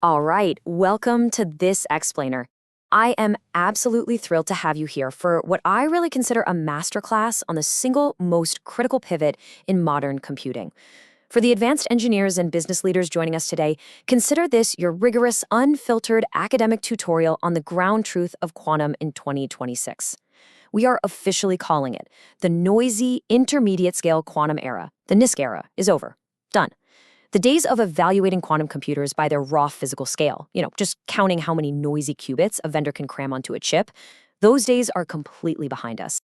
All right, welcome to this explainer. I am absolutely thrilled to have you here for what I really consider a masterclass on the single most critical pivot in modern computing. For the advanced engineers and business leaders joining us today, consider this your rigorous, unfiltered academic tutorial on the ground truth of quantum in 2026. We are officially calling it the noisy intermediate scale quantum era. The NISQ era is over. Done. The days of evaluating quantum computers by their raw physical scale, just counting how many noisy qubits a vendor can cram onto a chip, those days are completely behind us.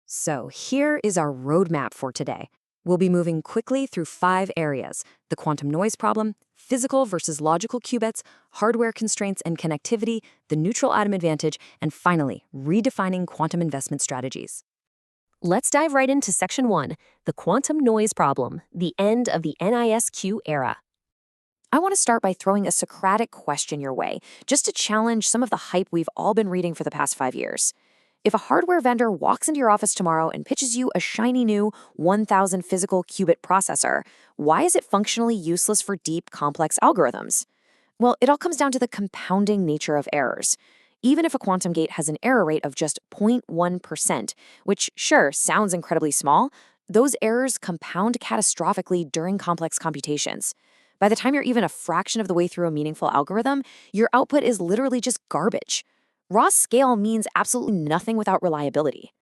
So here is our roadmap for today. We'll be moving quickly through 5 areas: the quantum noise problem, physical versus logical qubits, hardware constraints and connectivity, the neutral atom advantage, and finally, redefining quantum investment strategies. Let's dive right into Section 1, the quantum noise problem, the end of the NISQ era. I want to start by throwing a Socratic question your way, just to challenge some of the hype we've all been reading for the past 5 years. If a hardware vendor walks into your office tomorrow and pitches you a shiny new 1,000 physical qubit processor, why is it functionally useless for deep, complex algorithms? Well, it all comes down to the compounding nature of errors. Even if a quantum gate has an error rate of just 0.1%, which sure sounds incredibly small, those errors compound catastrophically during complex computations. By the time you're even a fraction of the way through a meaningful algorithm, your output is literally just garbage. Raw scale means absolutely nothing without reliability.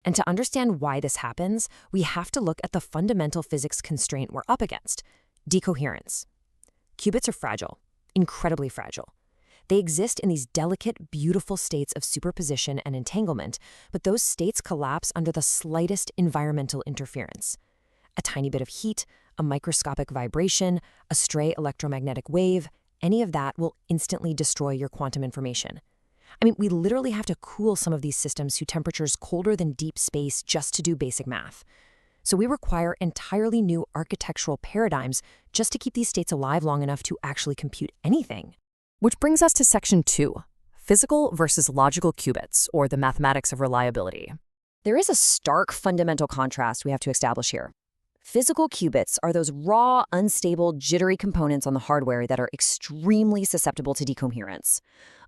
And to understand why this happens, we have to look at the fundamental physics constraint we're up against: decoherence. Qubits are fragile, incredibly fragile. They exist in these delicate, beautiful states of superposition and entanglement, but those states collapse under the slightest environmental interference. A tiny bit of heat, a microscopic vibration, a stray electromagnetic wave, any of that will instantly destroy your quantum information. We literally have to cool some of these systems to temperatures colder than deep space just to do basic math. So we require entirely new architectural paradigms just to keep these states alive long enough to actually compute anything. Which brings us to Section 2, physical versus logical qubits, or the mathematics of reliability. There is a stark fundamental contrast we have to establish here. Physical qubits are those raw, unstable, jittery components on the hardware that are extremely susceptible to decoherence.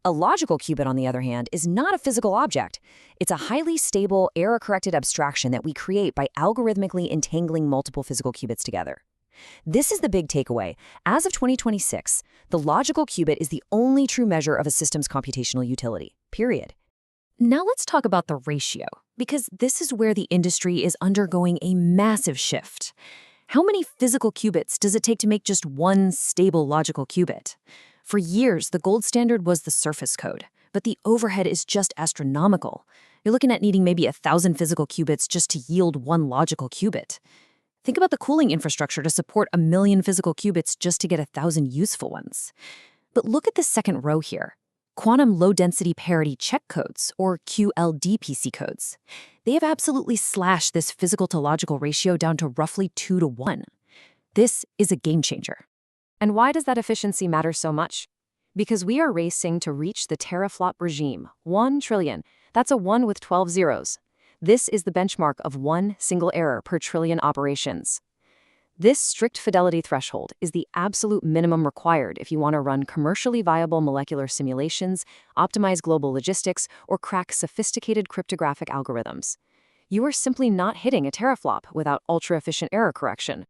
A logical qubit, on the other hand, is not a physical object. It's a highly stable, error-corrected abstraction that we create by algorithmically entangling multiple physical qubits together. This is the big takeaway. As of 2026, the logical qubit is the only true measure of a system's computational utility, period. Now let's talk about the ratio, because this is where the industry is undergoing a massive shift. How many physical qubits does it take to make just one stable logical qubit? For years, the gold standard was the surface code, but the overhead is just astronomical. You're looking at needing maybe 1,000 physical qubits just to yield one logical qubit. Think about the cooling infrastructure to support 1 million physical qubits just to get 1,000 useful ones. But look at the second row here. Quantum low-density parity check codes, or QLDPC codes. They have absolutely slashed this physical-to-logical ratio down to roughly 2 to 1. This is a game changer. And why does that efficiency matter so much? Because we are racing to reach the teraflop regime, 1 trillion. That's a 1 with 12 zeros. This is the benchmark of 1 single error per trillion operations. This strict fidelity threshold is the absolute minimum required if you want to run commercially viable molecular simulations, optimize global logistics, or crack sophisticated cryptographic algorithms. You are simply not hitting a teraflop without ultra-efficient error correction.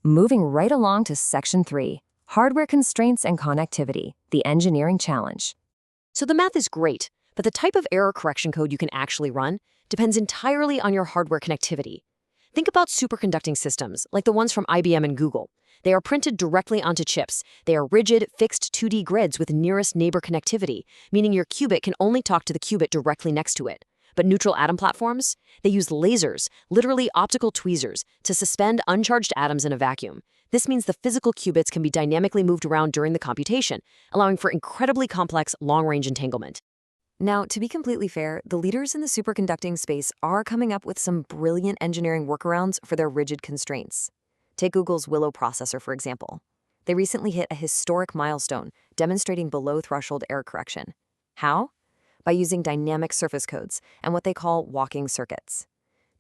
Moving right along to Section 3, hardware constraints and connectivity, the engineering challenge. So the math is great, but the type of error correction code you can actually run depends entirely on your hardware connectivity. Think about superconducting systems, like the ones from IBM and Google. They are printed directly onto chips. They are rigid, fixed 2D grids with nearest neighbor connectivity, meaning your qubit can only talk to the qubit directly next to it. But neutral atom platforms? They use lasers, literally optical tweezers, to suspend uncharged atoms in a vacuum. This means the physical qubits can be dynamically moved around during the computation, allowing for incredibly complex, long-range entanglement. Now, to be completely fair, the leaders in the superconducting space are coming up with some brilliant engineering workarounds for their rigid constraints. Take Google's Willow processor, for example. They recently hit a historic milestone, demonstrating below-threshold error correction. How? By using dynamic surface codes and what they call walking circuits.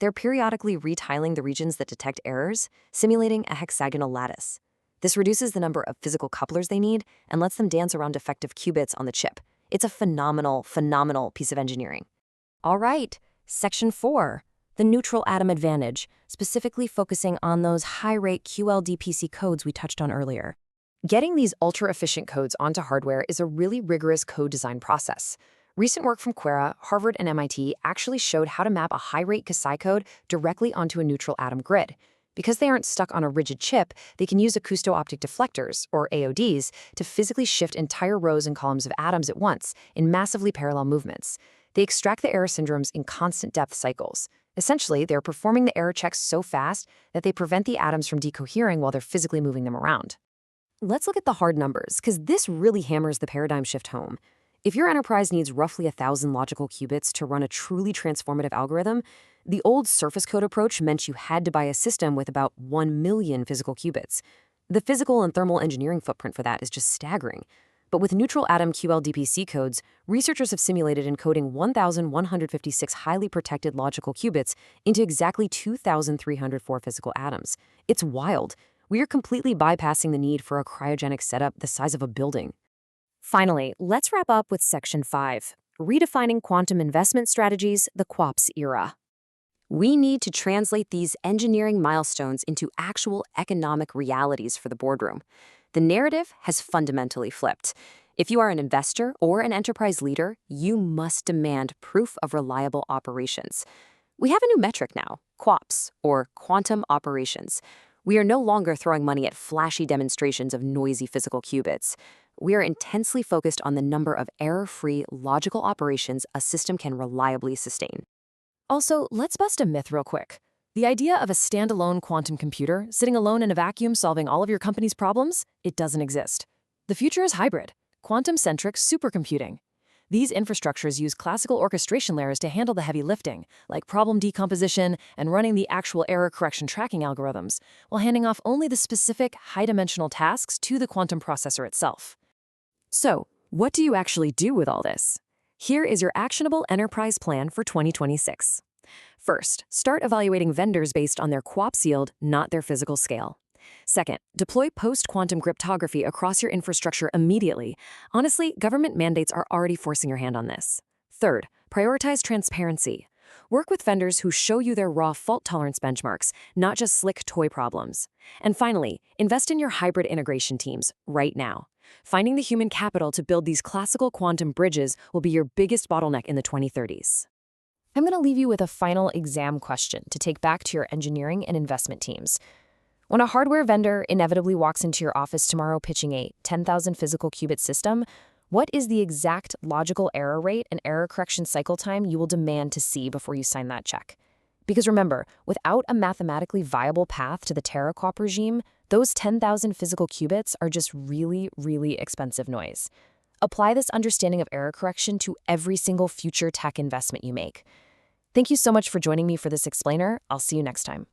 They're periodically retiling the regions that detect errors, simulating a hexagonal lattice. This reduces the number of physical couplers they need and lets them dance around defective qubits on the chip. It's a phenomenal piece of engineering. All right, Section 4, the neutral atom advantage, specifically focusing on those high-rate QLDPC codes we touched on earlier. Getting these ultra-efficient codes onto hardware is a really rigorous code design process. Recent work from Quera, Harvard, and MIT actually showed how to map a high-rate Kasai code directly onto a neutral atom grid. Because they aren't stuck on a rigid chip, they can use acousto-optic deflectors, or AODs, to physically shift entire rows and columns of atoms at once in massively parallel movements. They extract the error syndromes in constant depth cycles. Essentially, they're performing the error checks so fast that they prevent the atoms from decohering while they're physically moving them around. Let's look at the hard numbers, because this really hammers the paradigm shift home. If your enterprise needs roughly 1,000 logical qubits to run a truly transformative algorithm, the old surface code approach meant you had to buy a system with about 1 million physical qubits. The physical and thermal engineering footprint for that is just staggering. But with neutral atom QLDPC codes, researchers have simulated encoding 1,156 highly protected logical qubits into exactly 2,304 physical atoms. It's wild. We are completely bypassing the need for a cryogenic setup the size of a building. Finally, let's wrap up with Section 5, redefining quantum investment strategies, the QUAPS era. We need to translate these engineering milestones into actual economic realities for the boardroom. The narrative has fundamentally flipped. If you are an investor or an enterprise leader, you must demand proof of reliable operations. We have a new metric now, QUAPS, or quantum operations. We are no longer throwing money at flashy demonstrations of noisy physical qubits. We are intensely focused on the number of error-free logical operations a system can reliably sustain. Also, let's bust a myth real quick. The idea of a standalone quantum computer sitting alone in a vacuum solving all of your company's problems, it doesn't exist. The future is hybrid, quantum-centric supercomputing. These infrastructures use classical orchestration layers to handle the heavy lifting, like problem decomposition and running the actual error correction tracking algorithms, while handing off only the specific high-dimensional tasks to the quantum processor itself. So, what do you actually do with all this? Here is your actionable enterprise plan for 2026. First, start evaluating vendors based on their QUAPS yield, not their physical scale. Second, deploy post-quantum cryptography across your infrastructure immediately. Honestly, government mandates are already forcing your hand on this. Third, prioritize transparency. Work with vendors who show you their raw fault tolerance benchmarks, not just slick toy problems. And finally, invest in your hybrid integration teams right now. Finding the human capital to build these classical quantum bridges will be your biggest bottleneck in the 2030s. I'm going to leave you with a final exam question to take back to your engineering and investment teams. When a hardware vendor inevitably walks into your office tomorrow pitching a 10,000 physical qubit system, what is the exact logical error rate and error correction cycle time you will demand to see before you sign that check? Because remember, without a mathematically viable path to the TerraQuap regime, those 10,000 physical qubits are just really expensive noise. Apply this understanding of error correction to every single future tech investment you make. Thank you so much for joining me for this explainer. I'll see you next time.